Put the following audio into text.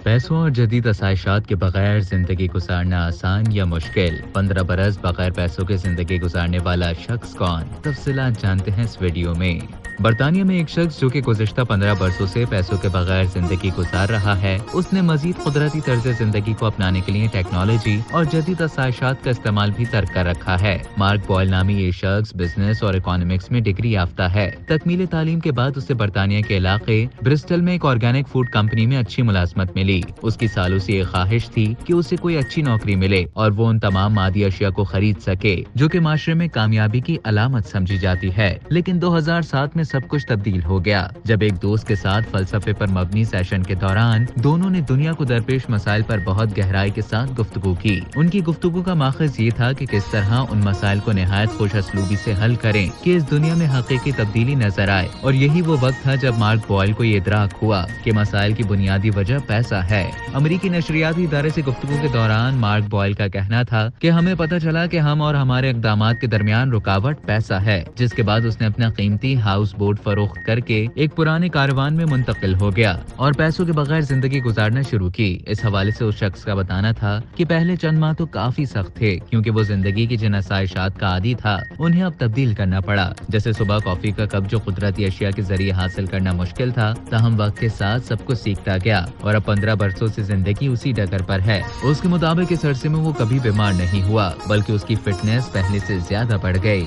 पैसों और जदीद आसाइशात के बगैर जिंदगी गुजारना आसान या मुश्किल? 15 बरस बगैर पैसों के जिंदगी गुजारने वाला शख्स कौन? तफसीलात जानते हैं इस वीडियो में। बरतानिया में एक शख्स जो कि गुज़िश्ता 15 बरसों से पैसों के बगैर जिंदगी गुजार रहा है, उसने मजीद कुदरती तर्ज जिंदगी को अपनाने के लिए टेक्नोलॉजी और जदीद आसाइशात का इस्तेमाल भी तर्क कर रखा है। मार्क बॉयल नामी ये शख्स बिजनेस और इकोनॉमिक्स में डिग्री याफ्ता है। तकमील तालीम के बाद उसे बरतानिया के इलाके ब्रिस्टल में एक ऑर्गेनिक फूड कंपनी में अच्छी मुलाजमत मिली। उसकी सालों से ये ख्वाहिश थी कि उसे कोई अच्छी नौकरी मिले और वो उन तमाम मादी अशिया को खरीद सके जो कि माशरे में कामयाबी की अलामत समझी जाती है। लेकिन 2007 में सब कुछ तब्दील हो गया जब एक दोस्त के साथ फलसफे पर मबनी सेशन के दौरान दोनों ने दुनिया को दरपेश मसाइल पर बहुत गहराई के साथ गुफ्तगू की। उनकी गुफ्तगू का माखज़ ये था कि किस तरह उन मसाइल को निहायत खुश असलूबी से हल करें कि इस दुनिया में हकीकी तब्दीली नजर आए। और यही वो वक्त था जब मार्क बॉयल को ये इदराक हुआ कि मसाइल की बुनियादी वजह पैसा है। अमेरिकी नशरियाती इदारे से गुफ्तगू के दौरान मार्क बॉयल का कहना था कि हमें पता चला कि हम और हमारे इक़दामात के दरमियान रुकावट पैसा है। जिसके बाद उसने अपना कीमती हाउस बोट फरोख्त करके एक पुराने कारवान में मुंतकिल हो गया और पैसों के बगैर जिंदगी गुजारना शुरू की। इस हवाले से उस शख्स का बताना था कि पहले चंद माह तो काफी सख्त थे क्योंकि वो जिंदगी की जिन आसाइशात का आदी था उन्हें अब तब्दील करना पड़ा। जैसे सुबह कॉफी का कप जो कुदरती अशिया के जरिए हासिल करना मुश्किल था, ताहम वक्त के साथ सब कुछ सीखता गया और अब 15 बरसों से जिंदगी उसी डगर पर है। उसके मुताबिक इस अरसे में वो कभी बीमार नहीं हुआ बल्कि उसकी फिटनेस पहले से ज्यादा बढ़ गई।